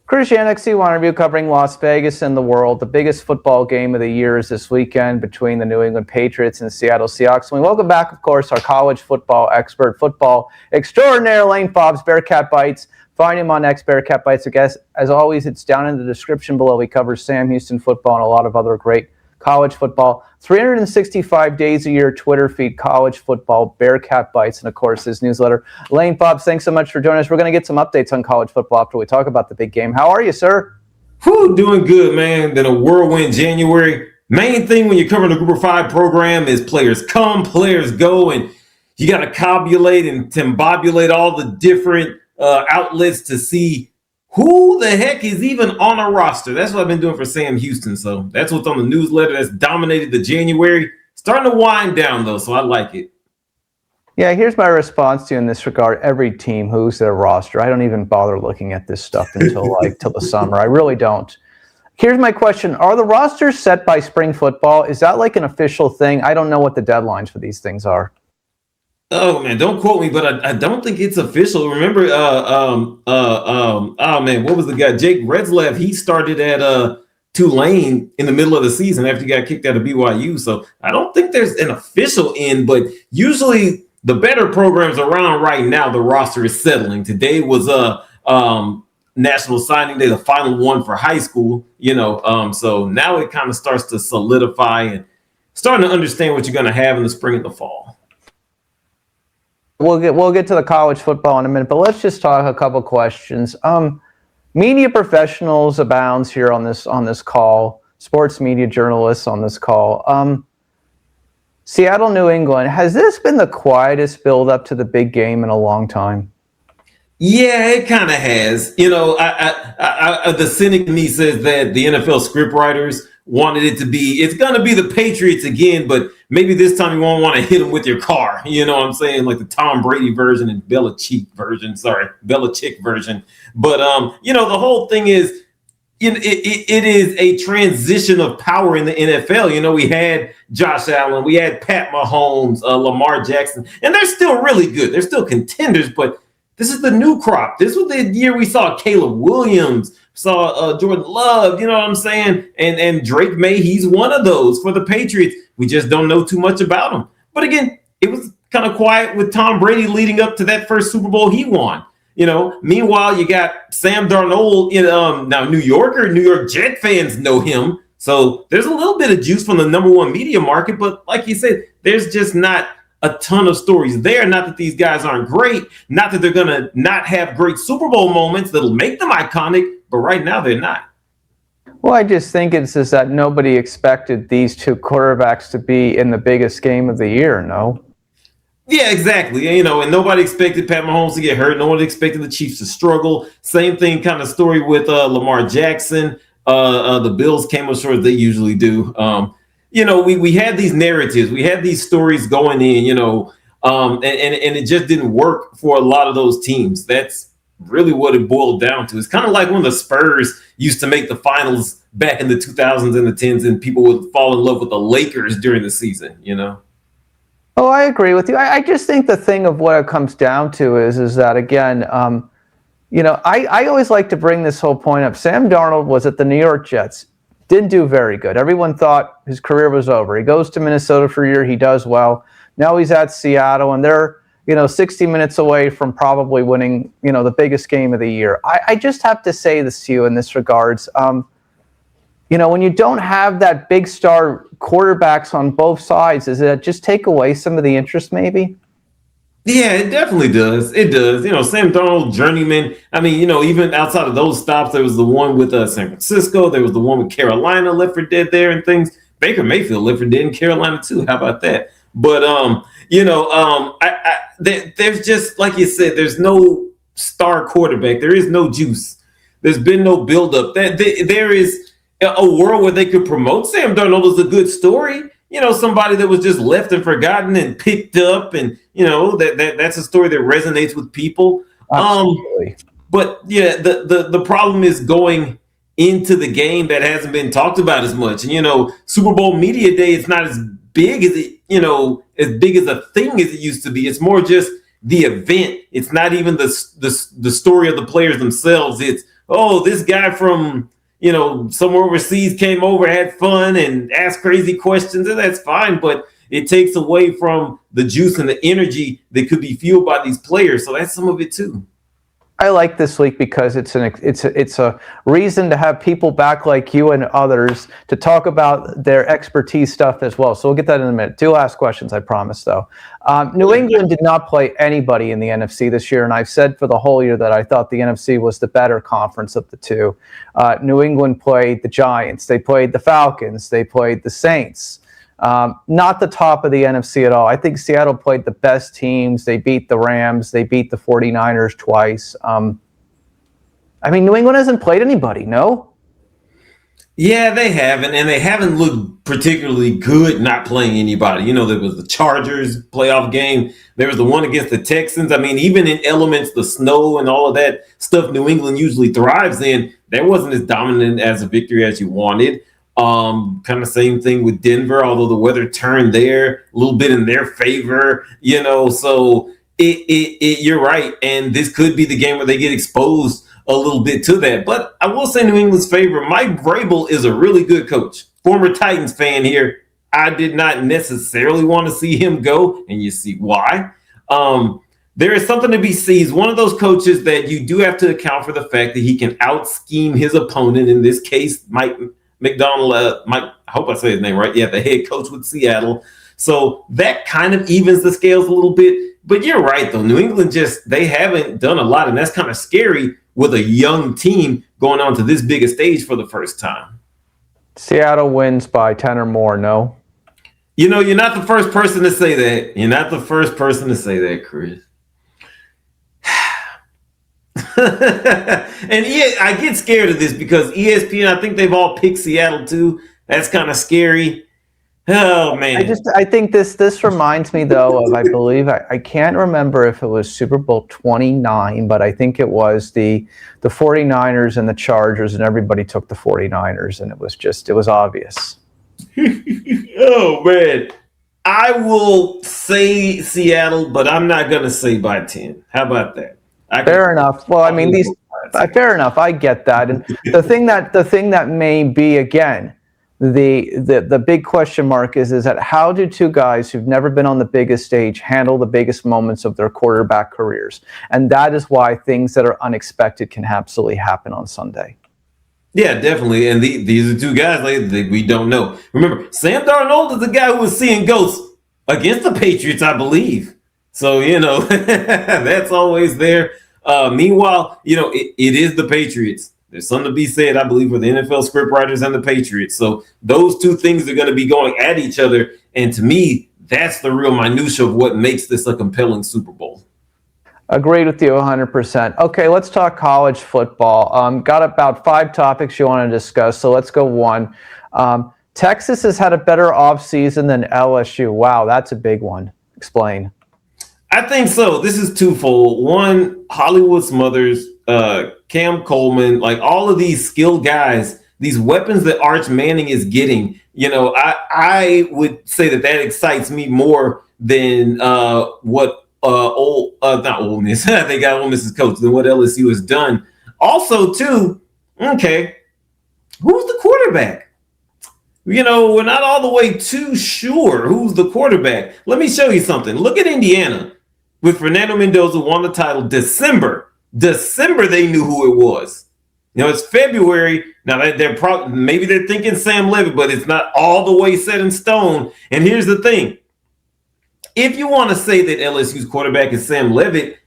Chris Yannick, C1 Review, covering Las Vegas and the world. The biggest football game of the year is this weekend between the New England Patriots and the Seattle Seahawks. And we welcome back, of course, our college football expert, football extraordinaire, Lane Fobbs, Bearcat Bites. Find him on X Bearcat Bites. I guess, as always, it's down in the description below. He covers Sam Houston football and a lot of other great college football. 365 days a year, Twitter feed, college football, Bearcat Bites, and of course his newsletter. Lane Fobbs, thanks so much for joining us. We're going to get some updates on college football after we talk about the big game. How are you, sir? Doing good, man. Been a whirlwind January. Main thing when you're covering a Group of 5 program is players come, players go, and you got to cobulate and timbobulate all the different outlets to see who the heck is even on a roster. That's what I've been doing for Sam Houston. So that's what's on the newsletter that's dominated the January. Starting to wind down, though, so I like it. Yeah, here's my response to you in this regard. Every team, who's their roster? I don't even bother looking at this stuff until till the summer. I really don't. Here's my question. Are the rosters set by spring football? Is that like an official thing? I don't know what the deadlines for these things are. Oh man, don't quote me, but I don't think it's official. Remember, oh man, what was the guy? Jake Retzlaff. He started at Tulane in the middle of the season after he got kicked out of BYU. So I don't think there's an official end, but usually the better programs around right now, the roster is settling. Today was National Signing Day, the final one for high school. So now it kind of starts to solidify and starting to understand what you're going to have in the spring and the fall. We'll get to the college football in a minute, but let's just talk a couple questions. Media professionals abounds here on this call. Sports media journalists on this call. Seattle, New England. Has this been the quietest build-up to the big game in a long time? Yeah, it kind of has. The cynic in me says that the NFL scriptwriters wanted it to be, it's going to be the Patriots again, but maybe this time you won't want to hit them with your car. You know what I'm saying? Like the Tom Brady version and Belichick version. But, the whole thing is, it is a transition of power in the NFL. We had Josh Allen, we had Pat Mahomes, Lamar Jackson, and they're still really good. They're still contenders, but this is the new crop. This was the year we saw Caleb Williams, saw Jordan Love, you know what I'm saying? And Drake May, he's one of those for the Patriots. We just don't know too much about him. But again, it was kind of quiet with Tom Brady leading up to that first Super Bowl he won. Meanwhile, you got Sam Darnold now New York Jet fans know him. So there's a little bit of juice from the number one media market. But like you said, there's just not a ton of stories there. Not that these guys aren't great, not that they're going to not have great Super Bowl moments that'll make them iconic, but right now they're not. Well, I just think it's just that nobody expected these two quarterbacks to be in the biggest game of the year, no? Yeah, exactly. And nobody expected Pat Mahomes to get hurt. No one expected the Chiefs to struggle. Same thing kind of story with Lamar Jackson. The Bills came up short as they usually do. We had these narratives, we had these stories going in, and it just didn't work for a lot of those teams. That's really what it boiled down to. It's kind of like when the Spurs used to make the finals back in the 2000s and the 10s, and people would fall in love with the Lakers during the season, Oh, I agree with you. I just think the thing of what it comes down to is that, again, I always like to bring this whole point up. Sam Darnold was at the New York Jets. Didn't do very good. Everyone thought his career was over. He goes to Minnesota for a year. He does well. Now he's at Seattle, and they're, 60 minutes away from probably winning, the biggest game of the year. I just have to say this to you in this regards. When you don't have that big star quarterbacks on both sides, does it just take away some of the interest maybe? Yeah, it definitely does. It does. Sam Darnold, journeyman. I mean, even outside of those stops, there was the one with San Francisco. There was the one with Carolina left for dead there and things. Baker Mayfield left for dead in Carolina too. How about that? But, there's just, like you said, there's no star quarterback. There is no juice. There's been no buildup. There is a world where they could promote Sam Darnold as a good story. Somebody that was just left and forgotten and picked up, and that's a story that resonates with people. Absolutely. But yeah, the problem is going into the game that hasn't been talked about as much. And Super Bowl media day, it's not as big as it, as big as a thing as it used to be. It's more just the event. It's not even the story of the players themselves. It's oh, this guy from, somewhere overseas came over, had fun, and asked crazy questions, and that's fine. But it takes away from the juice and the energy that could be fueled by these players. So that's some of it too. I like this week because it's a reason to have people back like you and others to talk about their expertise stuff as well. So we'll get that in a minute. 2 last questions, I promise, though. New England did not play anybody in the NFC this year, and I've said for the whole year that I thought the NFC was the better conference of the two. New England played the Giants, they played the Falcons, they played the Saints. Not the top of the NFC at all. I think Seattle played the best teams. They beat the Rams. They beat the 49ers twice. New England hasn't played anybody, no? Yeah, they haven't, and they haven't looked particularly good not playing anybody. There was the Chargers playoff game. There was the one against the Texans. Even in elements, the snow and all of that stuff New England usually thrives in, that wasn't as dominant as a victory as you wanted. Kind of same thing with Denver, although the weather turned there a little bit in their favor, so you're right. And this could be the game where they get exposed a little bit to that. But I will say New England's favor, Mike Vrabel is a really good coach. Former Titans fan here. I did not necessarily want to see him go, and you see why. There is something to be seen. He's one of those coaches that you do have to account for the fact that he can out-scheme his opponent, in this case, Mike McDonald, I hope I say his name right. Yeah, the head coach with Seattle. So that kind of evens the scales a little bit. But you're right, though. New England they haven't done a lot, and that's kind of scary with a young team going on to this big a stage for the first time. Seattle wins by 10 or more, no? You're not the first person to say that. You're not the first person to say that, Chris. And I get scared of this because ESPN, I think they've all picked Seattle too. That's kind of scary. Oh man. I think this reminds me though of, I believe, I can't remember if it was Super Bowl 29, but I think it was the 49ers and the Chargers, and everybody took the 49ers, and it was obvious. Oh man. I will say Seattle, but I'm not gonna say by 10. How about that? Fair enough. Well, fair enough. I get that. And the thing that may be, again, the big question mark is that how do two guys who've never been on the biggest stage handle the biggest moments of their quarterback careers? And that is why things that are unexpected can absolutely happen on Sunday. Yeah, definitely. And these are two guys we don't know. Remember, Sam Darnold is the guy who was seeing ghosts against the Patriots, I believe. So, that's always there. Meanwhile, it is the Patriots. There's something to be said, I believe, for the NFL scriptwriters and the Patriots. So those two things are going to be going at each other. And to me, that's the real minutia of what makes this a compelling Super Bowl. Agreed with you 100%. Okay, let's talk college football. Got about 5 topics you want to discuss, so let's go one. Texas has had a better offseason than LSU. Wow, that's a big one. Explain. I think so. This is twofold. One, Hollywood Smothers, Cam Coleman, like all of these skilled guys, these weapons that Arch Manning is getting. I would say that excites me more than what not Ole Miss. They got Ole Miss's coach than what LSU has done. Also, too, okay, who's the quarterback? We're not all the way too sure who's the quarterback. Let me show you something. Look at Indiana. With Fernando Mendoza won the title December, they knew who it was. It's February. Now maybe they're thinking Sam Levitt, but it's not all the way set in stone. And here's the thing. If you want to say that LSU's quarterback is Sam Levitt,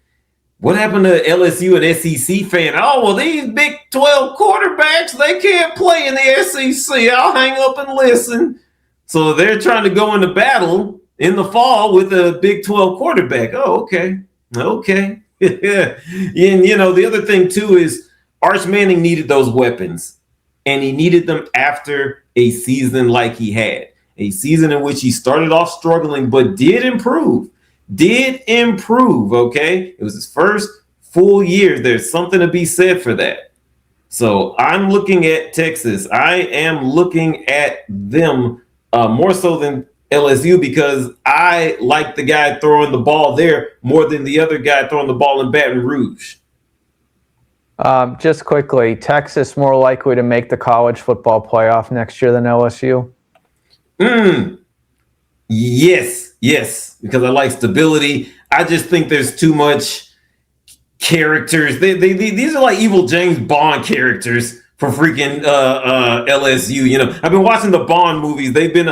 what happened to LSU and SEC fan? Oh, well, these Big 12 quarterbacks, they can't play in the SEC. I'll hang up and listen. So they're trying to go into battle in the fall with a Big 12 quarterback. Oh, okay. And, the other thing, too, is Arch Manning needed those weapons, and he needed them after a season like he had. A season in which he started off struggling, but did improve, okay? It was his first full year. There's something to be said for that. So I'm looking at Texas. I am looking at them more so than LSU because I like the guy throwing the ball there more than the other guy throwing the ball in Baton Rouge. Just quickly, Texas more likely to make the college football playoff next year than LSU? Yes, because I like stability. I just think there's too much characters. These are like evil James Bond characters for freaking LSU. You know, I've been watching the Bond movies. They came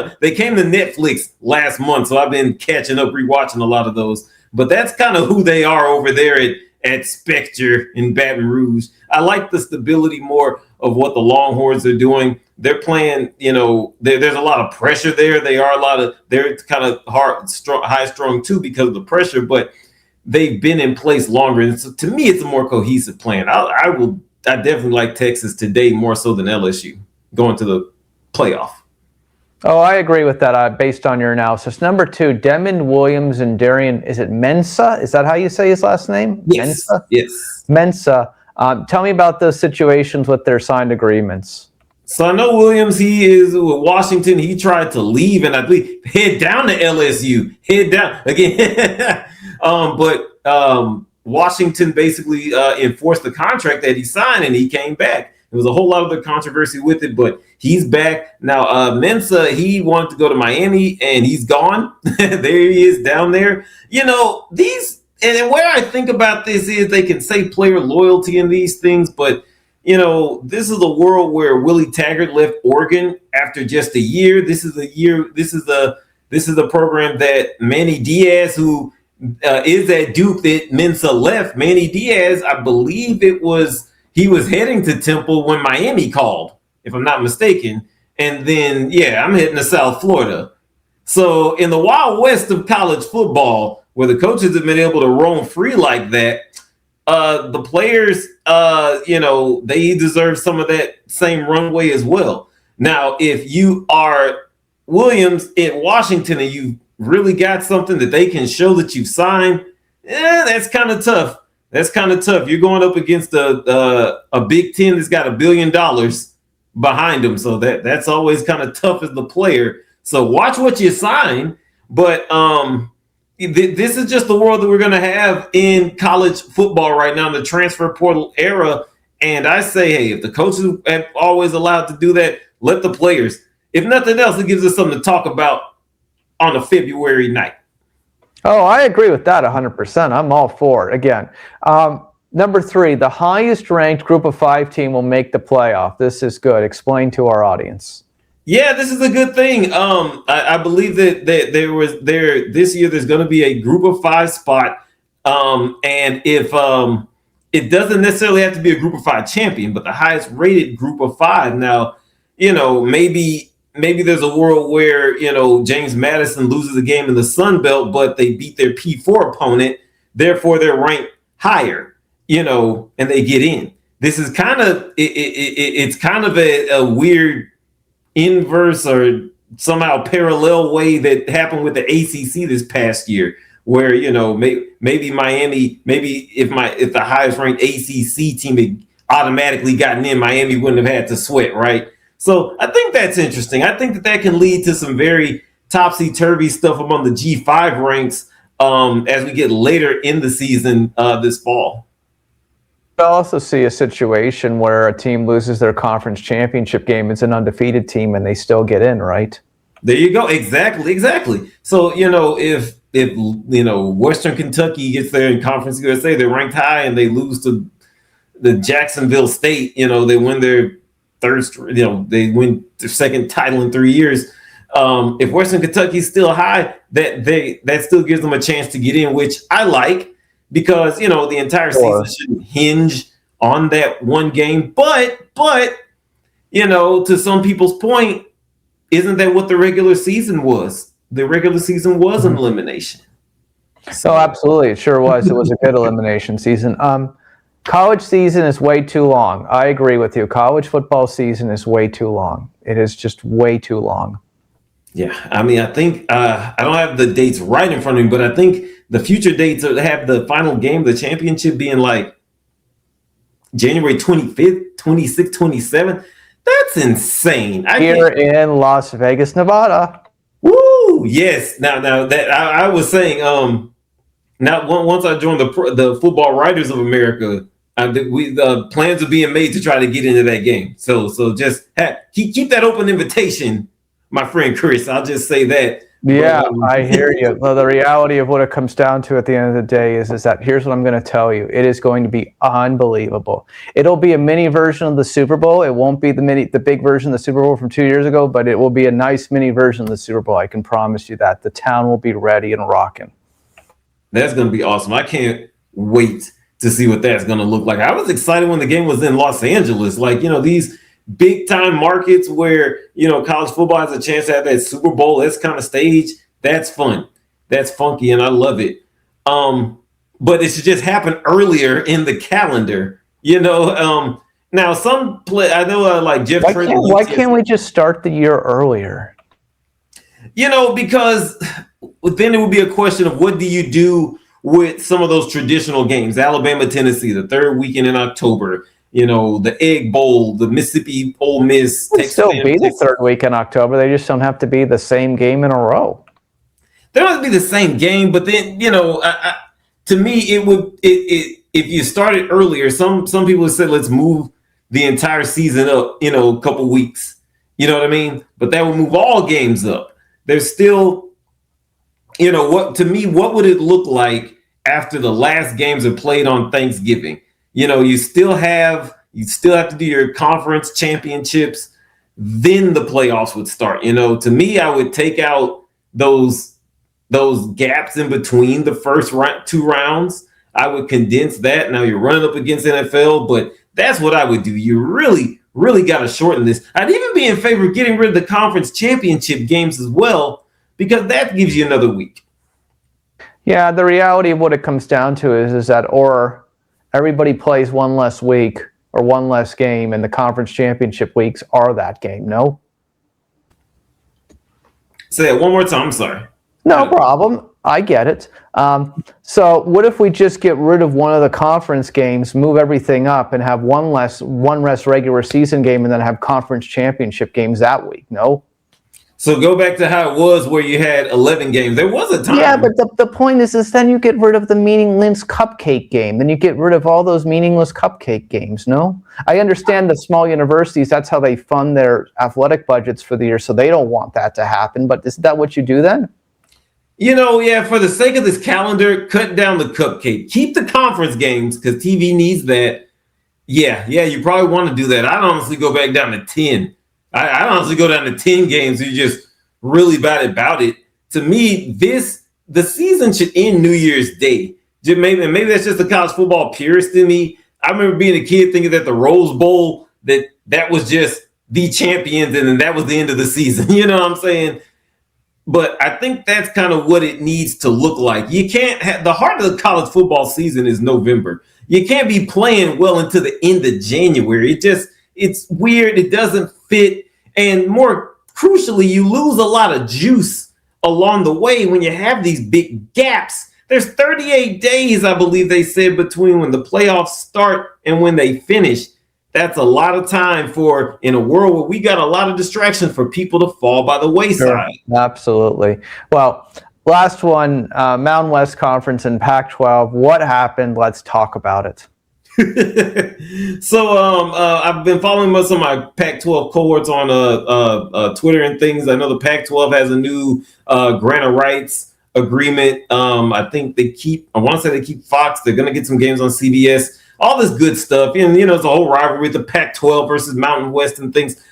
to Netflix last month, so I've been catching up, rewatching a lot of those. But that's kind of who they are over there at Spectre in Baton Rouge. I like the stability more of what the Longhorns are doing. They're playing, you know, there's a lot of pressure there. They're kind of high strung too because of the pressure, but they've been in place longer. And so to me, it's a more cohesive plan. I definitely like Texas today more so than LSU going to the playoff. Oh, I agree with that based on your analysis. Number 2, Demond Williams and Darian, is it Mensah? Is that how you say his last name? Yes. Mensah? Yes. Mensah. Tell me about those situations with their signed agreements. So I know Williams, he is with Washington. He tried to leave and I believe head down to LSU. Head down again. But Washington basically enforced the contract that he signed and he came back. There was a whole lot of the controversy with it, but he's back. Now, Mensah, he wanted to go to Miami and he's gone. There he is down there. You know, and where I think about this is they can say player loyalty in these things, but you know, this is a world where Willie Taggart left Oregon after just a year. This is the program that Manny Diaz, who is at Duke that Mensah left. Manny Diaz, I believe he was heading to Temple when Miami called, if I'm not mistaken. And then, I'm heading to South Florida. So in the Wild West of college football, where the coaches have been able to roam free like that, the players, they deserve some of that same runway as well. Now, if you are Williams in Washington and you really got something that they can show that you've signed, that's kind of tough. You're going up against a Big Ten that's got $1 billion behind them. So that's always kind of tough as the player. So watch what you sign. But this is just the world that we're going to have in college football right now in the transfer portal era. And I say, hey, if the coaches have always allowed to do that, let the players. If nothing else, it gives us something to talk about on a February night. Oh, I agree with that 100%. I'm all for it. Again, number 3, the highest ranked group of 5 team will make the playoff. This is good. Explain to our audience. Yeah, this is a good thing. I believe that this year there's going to be a group of 5 spot. And if it doesn't necessarily have to be a group of 5 champion, but the highest rated group of 5. Now, you know, maybe there's a world where, you know, James Madison loses a game in the Sun Belt, but they beat their P4 opponent. Therefore, they're ranked higher, you know, and they get in. This is kind of it's kind of a weird inverse or somehow parallel way that happened with the ACC this past year, where, you know, maybe Miami, if the highest ranked ACC team had automatically gotten in, Miami wouldn't have had to sweat, right? So I think that's interesting. I think that can lead to some very topsy-turvy stuff among the G5 ranks as we get later in the season this fall. I also see a situation where a team loses their conference championship game. It's an undefeated team and they still get in, right? There you go. Exactly. So, you know, if you know, Western Kentucky gets there in Conference USA, they're ranked high and they lose to the Jacksonville State, you know, they win their they win their second title in 3 years. If Western Kentucky's still high, that still gives them a chance to get in, which I like, because, you know, the entire season shouldn't hinge on that one game. But you know, to some people's point, isn't that what the regular season was? The regular season was an elimination. So absolutely, it sure was. It was a good elimination season. College season is way too long. I agree with you. College football season is way too long. It is just way too long. Yeah, I mean, I think I don't have the dates right in front of me, but I think the future dates have the final game, the championship, being like January 25th, 26th, 27th. That's insane. Here in Las Vegas, Nevada. Woo! Yes. Now that I was saying, now once I joined the Football Writers of America The plans are being made to try to get into that game. So just keep that open invitation, my friend Chris. I'll just say that. Yeah, I hear you. Well, the reality of what it comes down to at the end of the day is that here's what I'm going to tell you. It is going to be unbelievable. It'll be a mini version of the Super Bowl. It won't be the big version of the Super Bowl from 2 years ago, but it will be a nice mini version of the Super Bowl. I can promise you that. The town will be ready and rocking. That's going to be awesome. I can't wait to see what that's going to look like. I was excited when the game was in Los Angeles. Like, these big time markets where, college football has a chance to have that Super Bowl, that's kind of stage. That's fun. That's funky. And I love it. But it should just happen earlier in the calendar, now I know like Jeff. Why can't we just start the year earlier? Because then it would be a question of what do you do with some of those traditional games, Alabama, Tennessee, the third weekend in October, the Egg Bowl, the Mississippi Ole Miss. It would still be the third week in October. They just don't have to be the same game in a row. They don't have to be the same game, but then, to me, if you started earlier, some people have said, let's move the entire season up, a couple weeks. You know what I mean? But that would move all games up. There's still, what would it look like after the last games are played on Thanksgiving? You still have to do your conference championships, then the playoffs would start. To me, I would take out those gaps in between the first two rounds. I would condense that. Now you're running up against NFL, but that's what I would do. You really, really got to shorten this. I'd even be in favor of getting rid of the conference championship games as well, because that gives you another week. Yeah, the reality of what it comes down to is that or everybody plays one less week or one less game, and the conference championship weeks are that game, no? Say it one more time, I'm sorry. No problem. I get it. So what if we just get rid of one of the conference games, move everything up, and have one less regular season game, and then have conference championship games that week? No? So go back to how it was where you had 11 games. There was a time. Yeah, but the point is then you get rid of the meaningless cupcake game. Then you get rid of all those meaningless cupcake games, no? I understand the small universities, that's how they fund their athletic budgets for the year, so they don't want that to happen. But isn't that what you do then? For the sake of this calendar, cut down the cupcake. Keep the conference games because TV needs that. Yeah, you probably want to do that. I'd honestly go back down to 10. I honestly go down to 10 games. You just really bad about it. To me, the season should end New Year's Day. Maybe that's just a college football purist in me. I remember being a kid thinking that the Rose Bowl, that was just the champions, and then that was the end of the season. You know what I'm saying? But I think that's kind of what it needs to look like. You can't have the heart of the college football season is November. You can't be playing well into the end of January. It's weird. It doesn't fit. And more crucially, you lose a lot of juice along the way when you have these big gaps. There's 38 days, I believe they said, between when the playoffs start and when they finish. That's a lot of time in a world where we got a lot of distractions for people to fall by the wayside. Sure, absolutely. Well, last one, Mountain West Conference and Pac-12. What happened? Let's talk about it. So I've been following most of my Pac-12 cohorts on Twitter and things. I know the Pac-12 has a new grant of rights agreement. I want to say they keep Fox. They're going to get some games on CBS. All this good stuff. And, it's a whole rivalry with the Pac-12 versus Mountain West and things.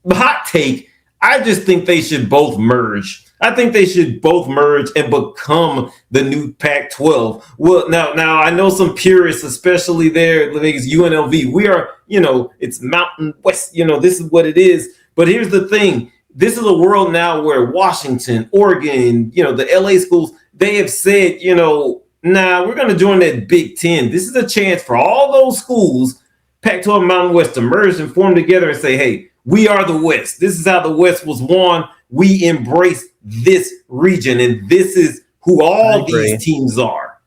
The hot take, I just think they should both merge. I think they should both merge and become the new Pac-12. Well, now I know some purists, especially there, Vegas UNLV. We are, it's Mountain West. This is what it is. But here's the thing. This is a world now where Washington, Oregon, the LA schools, they have said, we're going to join that Big Ten. This is a chance for all those schools, Pac-12 and Mountain West, to merge and form together and say, hey, we are the West. This is how the West was won. We embrace this region, and this is who all these teams are.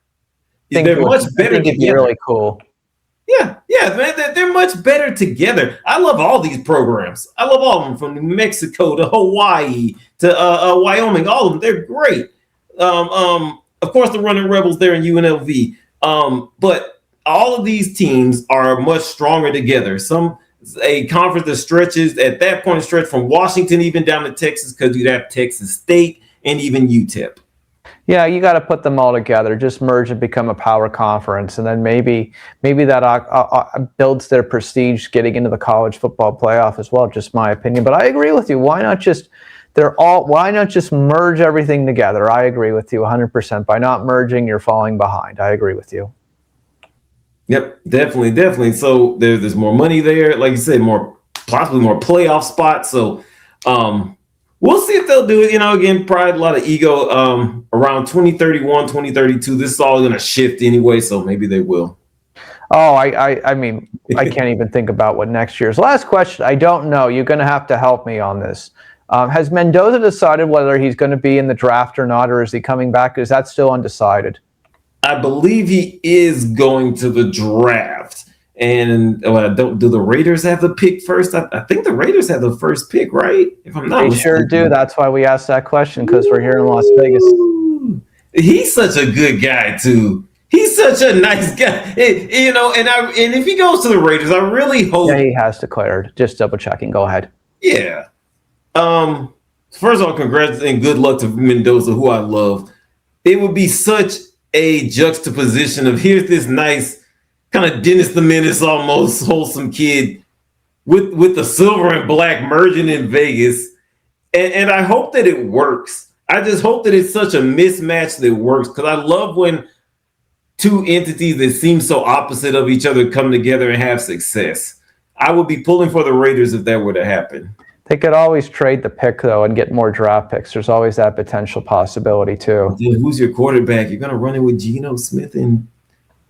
They're much better together. Really cool. Yeah, man, they're much better together. I love all these programs. I love all of them, from New Mexico to Hawaii to Wyoming. All of them, they're great. Of course, the Running Rebels there in UNLV. But all of these teams are much stronger together. A conference that stretches at that point stretch from Washington even down to Texas, because you'd have Texas State and even UTEP. Yeah, you got to put them all together, just merge and become a power conference, and then maybe that builds their prestige getting into the college football playoff as well. Just my opinion, but I agree with you. Why not just merge everything together? I agree with you 100%. By not merging, you're falling behind. I agree with you. Yep, definitely. So there's more money there, like you said, possibly more playoff spots. So we'll see if they'll do it. Again, probably a lot of ego. Around 2031, 2032, this is all going to shift anyway, so maybe they will. Oh, I mean, I can't even think about what next year's. Last question, I don't know. You're going to have to help me on this. Has Mendoza decided whether he's going to be in the draft or not, or is he coming back? Is that still undecided? I believe he is going to the draft. And do the Raiders have the pick first? I think the Raiders have the first pick, right? If I'm not mistaken. They sure do. That's why we asked that question, because we're here in Las Vegas. He's such a good guy, too. He's such a nice guy. And if he goes to the Raiders, I really hope. Yeah, he has declared. Just double checking. Go ahead. Yeah. First of all, congrats and good luck to Mendoza, who I love. It would be such a juxtaposition of here's this nice kind of Dennis the Menace, almost wholesome kid with the silver and black merging in Vegas. And I hope that it works. I just hope that it's such a mismatch that works, because I love when two entities that seem so opposite of each other come together and have success. I would be pulling for the Raiders if that were to happen. They could always trade the pick, though, and get more draft picks. There's always that potential possibility, too. Then who's your quarterback? You're going to run it with Geno Smith and...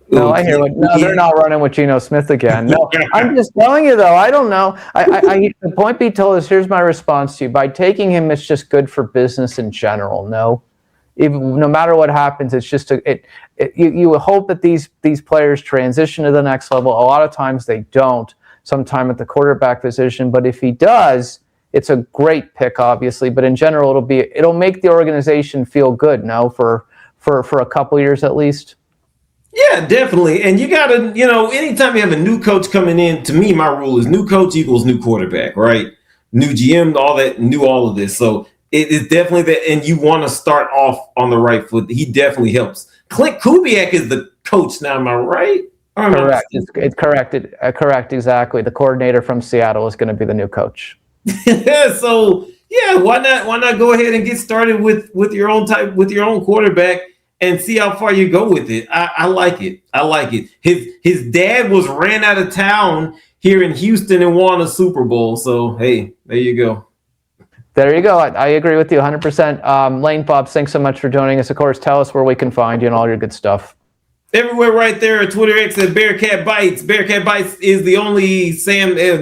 No, I hear what. No, they're not running with Geno Smith again. No, I'm just telling you, though. I don't know. The point be told is, here's my response to you. By taking him, it's just good for business in general. No matter what happens, it's just you hope that these players transition to the next level. A lot of times they don't. Sometime at the quarterback position, but if he does, it's a great pick, obviously. But in general, it'll make the organization feel good. No, for a couple years at least. Yeah, definitely. And you gotta, anytime you have a new coach coming in, to me, my rule is new coach equals new quarterback, right? New GM, all of this. So it is definitely that, and you want to start off on the right foot. He definitely helps. Clint Kubiak is the coach now, am I right? Correct. It's correct. Exactly. The coordinator from Seattle is going to be the new coach. So yeah, why not go ahead and get started with your own quarterback and see how far you go with it. I like it. His dad was ran out of town here in Houston and won a Super Bowl. So hey, there you go. There you go. I agree with you 100%. Lane Fobbs, thanks so much for joining us. Of course, tell us where we can find you and all your good stuff. Everywhere right there at Twitter X at Bearcat Bites. Bearcat Bites is the only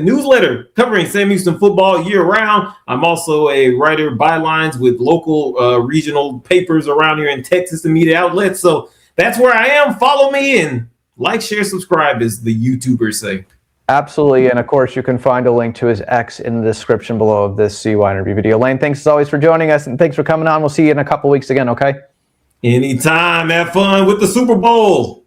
newsletter covering Sam Houston football year round. I'm also a writer bylines with local regional papers around here in Texas and media outlets. So that's where I am. Follow me and like, share, subscribe, as the YouTubers say. Absolutely. And of course, you can find a link to his X in the description below of this CY interview video. Lane, thanks as always for joining us, and thanks for coming on. We'll see you in a couple weeks again, okay? Anytime. Have fun with the Super Bowl.